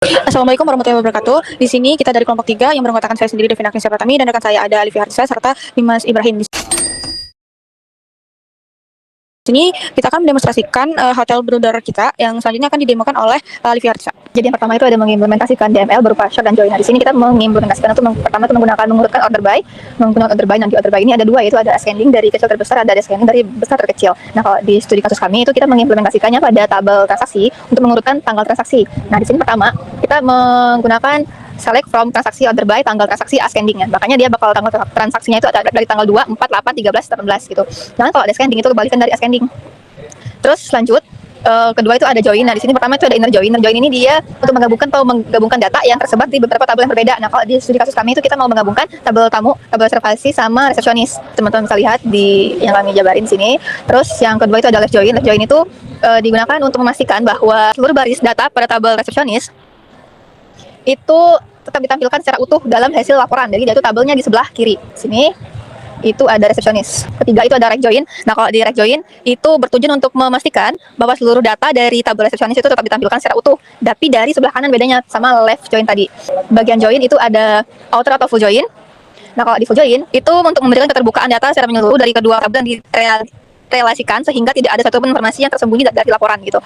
Assalamualaikum warahmatullahi wabarakatuh. Di sini kita dari kelompok 3 yang beranggotakan saya sendiri Devina Agnesya Pratami dan rekan saya ada Alifia Harsa serta Dimas Ibrahim. Di sini kita akan mendemonstrasikan hotel bruder kita yang selanjutnya akan didemokan oleh Alifia Harsa. Jadi yang pertama itu ada mengimplementasikan DML berupa short dan join. Nah, di sini kita mengimplementasikan untuk pertama itu mengurutkan menggunakan order by. Nanti order by ini ada dua, yaitu ada ascending dari kecil terbesar, ada descending dari besar terkecil. Nah, kalau di studi kasus kami itu kita mengimplementasikannya pada tabel transaksi untuk mengurutkan tanggal transaksi. Nah, di sini pertama kita menggunakan select from transaksi order by tanggal transaksi ascending-nya. Makanya dia bakal tanggal transaksinya itu ada dari tanggal 2, 4, 8, 13, 18 gitu. Nah, kalau descending itu kebalikan dari ascending. Terus lanjut kedua itu ada join. Nah, di sini pertama itu ada inner join. Inner join ini dia untuk menggabungkan data yang tersebar di beberapa tabel yang berbeda. Nah, kalau di studi kasus kami itu kita mau menggabungkan tabel tamu, tabel reservasi sama resepsionis. Teman-teman bisa lihat di yang kami jabarin sini. Terus yang kedua itu ada left join. Left join itu digunakan untuk memastikan bahwa seluruh baris data pada tabel resepsionis itu tetap ditampilkan secara utuh dalam hasil laporan. Jadi itu tabelnya di sebelah kiri. Sini itu ada resepsionis. Ketiga itu ada rec join. Nah, kalau di rec join itu bertujuan untuk memastikan bahwa seluruh data dari tabel resepsionis itu tetap ditampilkan secara utuh. Tapi dari sebelah kanan bedanya sama left join tadi. Bagian join itu ada outer atau full join. Nah, kalau di full join itu untuk memberikan keterbukaan data secara menyeluruh dari kedua tabel dan direlasikan sehingga tidak ada satupun informasi yang tersembunyi dari laporan gitu.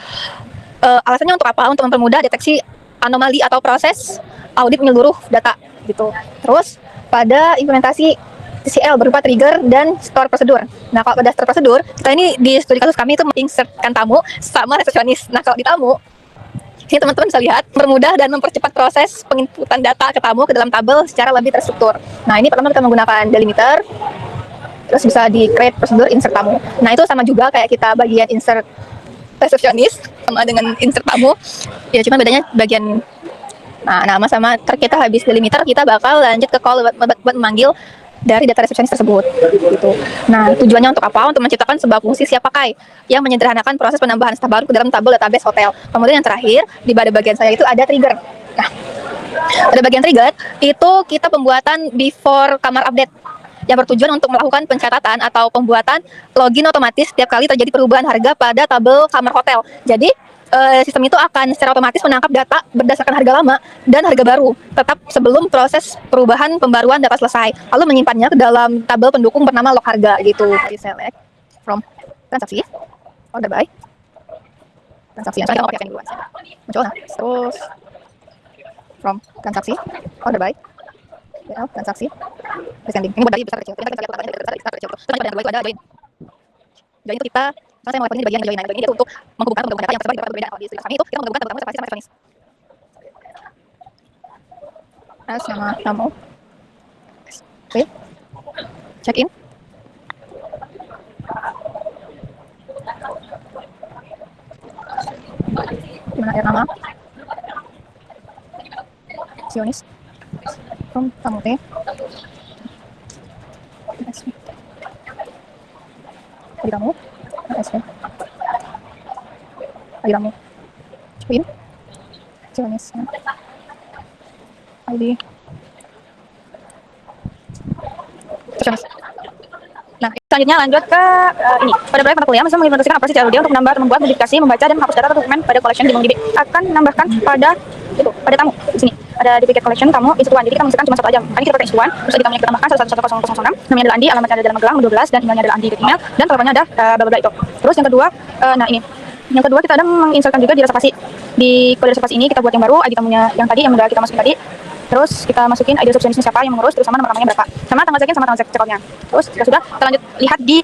Alasannya untuk apa? Untuk mempermudah deteksi anomali atau proses audit menyeluruh data gitu. Terus pada implementasi TCL berupa trigger dan store prosedur. Nah, kalau pada store prosedur, kita ini di studi kasus kami itu menginsertkan tamu sama resepsionis. Nah, kalau di tamu, ini teman-teman bisa lihat, mempermudah dan mempercepat proses penginputan data ke tamu ke dalam tabel secara lebih terstruktur. Nah, ini pertama kita menggunakan delimiter, terus bisa di create prosedur insert tamu. Nah, itu sama juga kayak kita bagian insert resepsionis sama dengan insert tamu. Ya, cuma bedanya bagian nama sama kita habis delimiter, kita bakal lanjut ke call buat memanggil dari data resepsionis tersebut gitu. Nah, tujuannya untuk apa? Untuk menciptakan sebuah fungsi siap pakai yang menyederhanakan proses penambahan staf baru ke dalam tabel database hotel. Kemudian yang terakhir, di pada bagian saya itu ada trigger. Nah, pada bagian trigger itu kita pembuatan before kamar update yang bertujuan untuk melakukan pencatatan atau pembuatan login otomatis setiap kali terjadi perubahan harga pada tabel kamar hotel. Jadi sistem itu akan secara otomatis menangkap data berdasarkan harga lama dan harga baru tetap sebelum proses perubahan pembaruan data selesai, lalu menyimpannya ke dalam tabel pendukung bernama log harga gitu. Di select from transaksi order by transaksi yang saya mau pakai duluan muncul. Nah, terus from transaksi order by transaksi descending. Ini buat dari besar kecil. Kita bisa lihat tabelnya dari besar kecil. Terus pada yang kedua itu ada join. Join itu kita, saya mau ini bagian join. Nah, join ini untuk menghubungkan data yang tersebar di tempat berbeda. Kalau di studi kami itu kita menghubungkan tabel tamu reservasi sama resepsionis. Nama tamu. Oke. Check in. Gimana air nama? Sionis. From tamu teh. Lagi tamu. Lagi tamu. Check in. Sionis. ID. Sionis. Nah, selanjutnya lanjut ke ini. Pada proyek mata kuliah, masa mengimplementasikan operasi CLD untuk menambah, membuat, modifikasi, membaca, dan menghapus data atau dokumen pada collection di MongoDB. Akan menambahkan pada tamu. Di sini ada duplicate collection tamu instruksi 1. Jadi kita mengisikan cuma satu aja. Makanya kita pakai instruksi 1. Terus di tamunya kita tambahkan 111006. Namanya adalah Andi, alamatnya ada dalam Magelang, 12 dan emailnya adalah Andi di email dan teleponnya ada bla bla itu. Terus yang kedua, ini. Yang kedua kita ada menginsertkan juga di reservasi. Di kode reservasi ini kita buat yang baru, ID tamunya yang tadi yang udah kita masukin tadi. Terus kita masukin ID resepsionisnya siapa yang mengurus, terus sama nomor namanya berapa, sama tanggal check-in sama tanggal check-outnya. Terus jika sudah, kita lanjut lihat di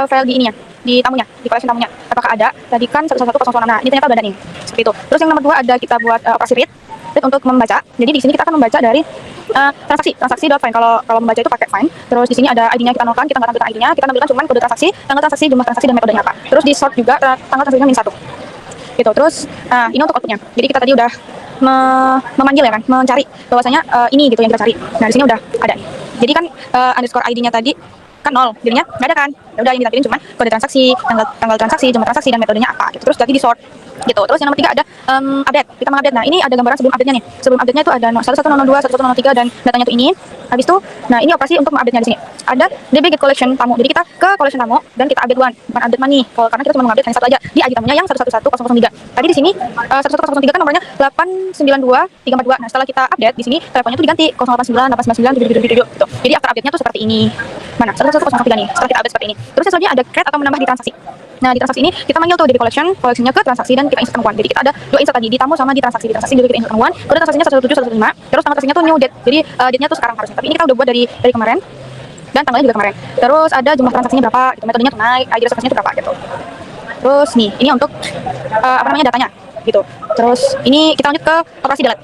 file di ininya, di tamunya, di collection tamunya. Apakah ada? Tadi kan 111006. Nah, ini ternyata udah ada nih. Seperti itu. Terus yang nomor 2 ada kita buat operasi read untuk membaca. Jadi di sini kita akan membaca dari transaksi.find. Kalau membaca itu pakai find. Terus di sini ada ID-nya kita nolkan, kita nggak tampilkan ID-nya, kita tampilkan cuma kode transaksi, tanggal transaksi, jumlah transaksi dan metodenya apa. Terus di sort juga tanggal transaksinya -1. Gitu. Terus ini untuk outputnya. Jadi kita tadi udah memanggil ya kan, mencari bahwasanya ini gitu yang kita cari. Nah, di sini udah ada nih. Jadi kan underscore ID-nya tadi kan 0, jadinya nggak ada kan. Ya udah, ini ditampilin cuma kode transaksi, tanggal transaksi, jumlah transaksi dan metodenya apa gitu. Terus lagi di sort. gitu. Terus yang nomor 3 ada update. Kita mengupdate. Nah, ini ada gambaran sebelum update-nya nih. Sebelum update-nya itu ada 1102, 1103 dan datanya itu ini. Habis itu, nah ini operasi untuk mengupdate-nya di sini. Ada DB Get Collection tamu. Jadi kita ke collection tamu dan kita update one, bukan update money. Karena kita cuma mengupdate hanya satu aja di ID tamunya yang 111003. Tadi di sini 1103 kan nomornya 892342. Nah, setelah kita update di sini teleponnya itu diganti 089 899 7777 gitu. Jadi after update-nya tuh seperti ini. Mana? 111003 nih. Setelah kita update seperti ini. Terus yang selanjutnya ada create atau menambah di transaksi. Nah, di transaksi ini kita manggil tuh dari koleksinya ke transaksi dan kita insert temuan. Jadi kita ada dua insert tadi, di tamu sama di transaksi. Di transaksi juga kita insert temuan. Kode transaksinya 17115. Terus tanggal transaksinya tuh new date. Jadi date-nya tuh sekarang harusnya. Tapi ini kita udah buat dari kemarin. Dan tanggalnya juga kemarin. Terus ada jumlah transaksinya berapa, gitu. Metodenya tunai, ID reservasinya itu berapa gitu. Terus nih, ini untuk datanya gitu. Terus ini kita lanjut ke operasi delete.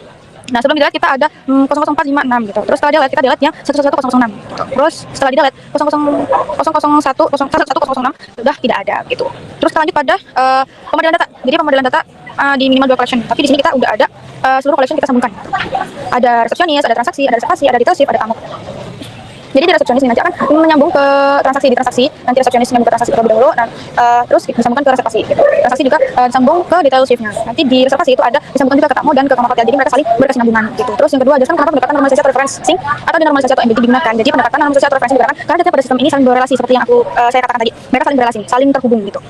Nah, sebelum di delete kita ada 00456 gitu. Terus setelah delete kita delete yang 111006 gitu. Terus setelah di delete 001 sudah tidak ada gitu. Terus kita lanjut pada pemodelan data. Jadi pemodelan data di minimal 2 collection. Tapi di sini kita udah ada seluruh collection kita sambungkan. Ada resepsionis, ada transaksi, ada reservasi, ada detail shift, ada tamu. Jadi di resepsionis ini nanti akan menyambung ke transaksi. Di transaksi nanti resepsionis menyambung ke transaksi terlebih dahulu, dan terus disambungkan ke reservasi gitu. Transaksi juga disambung ke detail shift-nya. Nanti di reservasi itu ada disambungkan juga ke tamu dan ke kamar hotel. Jadi mereka saling berkesinambungan gitu. Terus yang kedua, jelaskan kenapa pendekatan normalisasi atau referencing atau denormalisasi atau embedding digunakan. Jadi pendekatan normalisasi atau referencing digunakan karena data pada sistem ini saling berrelasi seperti yang saya katakan tadi. Mereka saling berrelasi, saling terhubung gitu.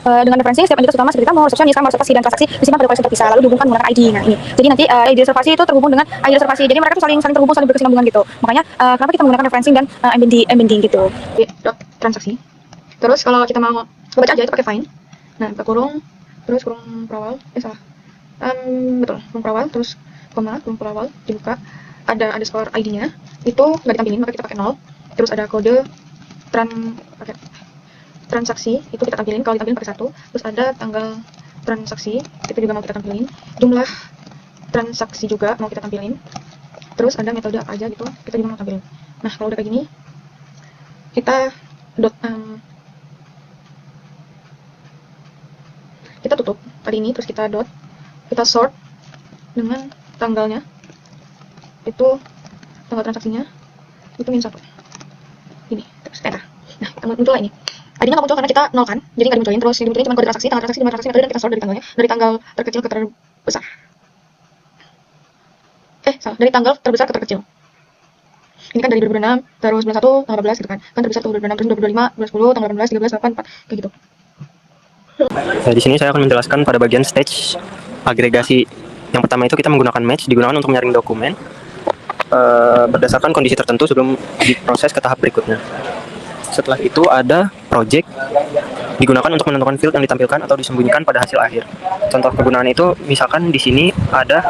Dengan referencing setiap entitas utama seperti tamu, resepsionis, kamar reservasi dan transaksi disimpan pada koleksi terpisah lalu dihubungkan menggunakan ID. Nah, ini. Jadi nanti ID reservasi itu terhubung dengan ID reservasi. Jadi mereka tuh saling terhubung, saling berkesinambungan gitu. Makanya kenapa kita menggunakan referencing dan embedding gitu. Dot transaksi. Terus kalau kita mau baca aja itu pakai find. Nah, buka kurung, terus kurung perawal, salah. Betul, kurung perawal, terus koma, kurung perawal, dibuka. Ada underscore ID-nya, itu nggak ditampilin, maka kita pakai 0. Terus ada kode pakai transaksi, itu kita tampilin, kalau ditampilin pakai 1. Terus ada tanggal transaksi, itu juga mau kita tampilin. Jumlah transaksi juga mau kita tampilin. Terus ada metode apa aja gitu, kita juga mau tampilin. Nah, kalau udah kayak gini, kita kita tutup tadi ini, terus kita kita sort dengan tanggalnya, itu tanggal transaksinya itu -1 ini, terus enter. Nah, kita muncul ini ID-nya nggak muncul karena kita nol kan, jadi nggak dimunculin. Terus yang dimunculin cuma kode transaksi, tanggal transaksi, jumlah transaksi, metode, dan kita sort dari tanggalnya, dari tanggal terkecil ke terbesar. Salah, dari tanggal terbesar ke terkecil. Ini kan dari 2006, terus 91, tanggal 12 gitu kan. Kan terbesar tuh 2006, terus 2025, 2010, tanggal 18, 13, 8, 4, kayak gitu. Nah, di sini saya akan menjelaskan pada bagian stage agregasi. Yang pertama itu kita menggunakan match, digunakan untuk menyaring dokumen berdasarkan kondisi tertentu sebelum diproses ke tahap berikutnya. Setelah itu ada project, digunakan untuk menentukan field yang ditampilkan atau disembunyikan pada hasil akhir. Contoh kegunaan itu misalkan di sini ada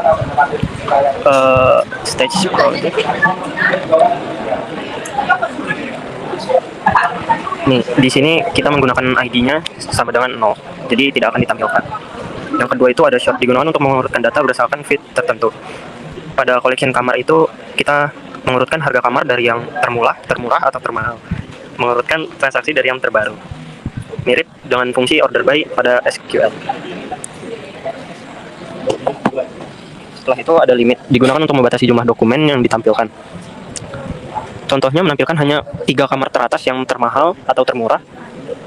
stage project. Nih, di sini kita menggunakan ID-nya sama dengan 0, jadi tidak akan ditampilkan. Yang kedua itu ada short, digunakan untuk mengurutkan data berdasarkan feed tertentu. Pada collection kamar itu kita mengurutkan harga kamar dari yang termurah atau termahal, mengurutkan transaksi dari yang terbaru. Mirip dengan fungsi order by pada SQL. Setelah itu ada limit, digunakan untuk membatasi jumlah dokumen yang ditampilkan. Contohnya menampilkan hanya 3 kamar teratas yang termahal atau termurah,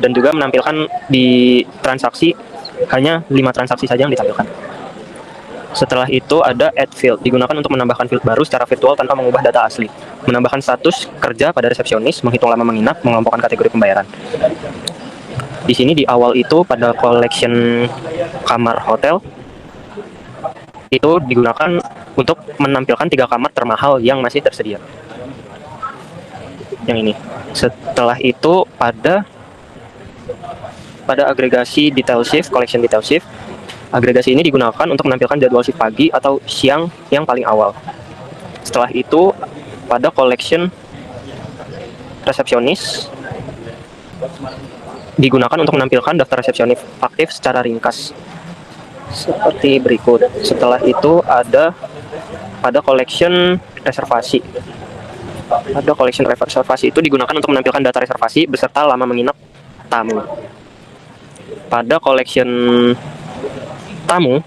dan juga menampilkan di transaksi hanya 5 transaksi saja yang ditampilkan. Setelah itu ada add field, digunakan untuk menambahkan field baru secara virtual tanpa mengubah data asli. Menambahkan status kerja pada resepsionis, menghitung lama menginap, mengelompokkan kategori pembayaran. Di sini di awal itu pada collection kamar hotel itu digunakan untuk menampilkan 3 kamar termahal yang masih tersedia. Yang ini. Setelah itu pada agregasi detail shift, collection detail shift. Agregasi ini digunakan untuk menampilkan jadwal shift pagi atau siang yang paling awal. Setelah itu pada collection resepsionis digunakan untuk menampilkan daftar resepsionis aktif secara ringkas seperti berikut. Setelah itu ada pada collection reservasi. Pada collection reservasi itu digunakan untuk menampilkan data reservasi beserta lama menginap tamu. Pada collection tamu,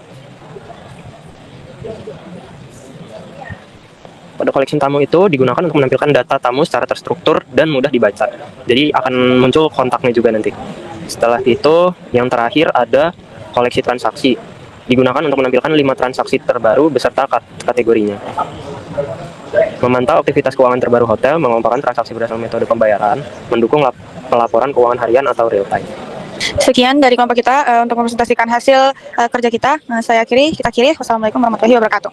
itu digunakan untuk menampilkan data tamu secara terstruktur dan mudah dibaca. Jadi akan muncul kontaknya juga nanti. Setelah itu yang terakhir ada koleksi transaksi. Digunakan untuk menampilkan 5 transaksi terbaru beserta kategorinya. Memantau aktivitas keuangan terbaru hotel, mengelompokkan transaksi berdasarkan metode pembayaran, mendukung pelaporan keuangan harian atau real time. Sekian dari kelompok kita untuk mempresentasikan hasil kerja kita. Saya akhiri, kita akhiri. Wassalamualaikum warahmatullahi wabarakatuh.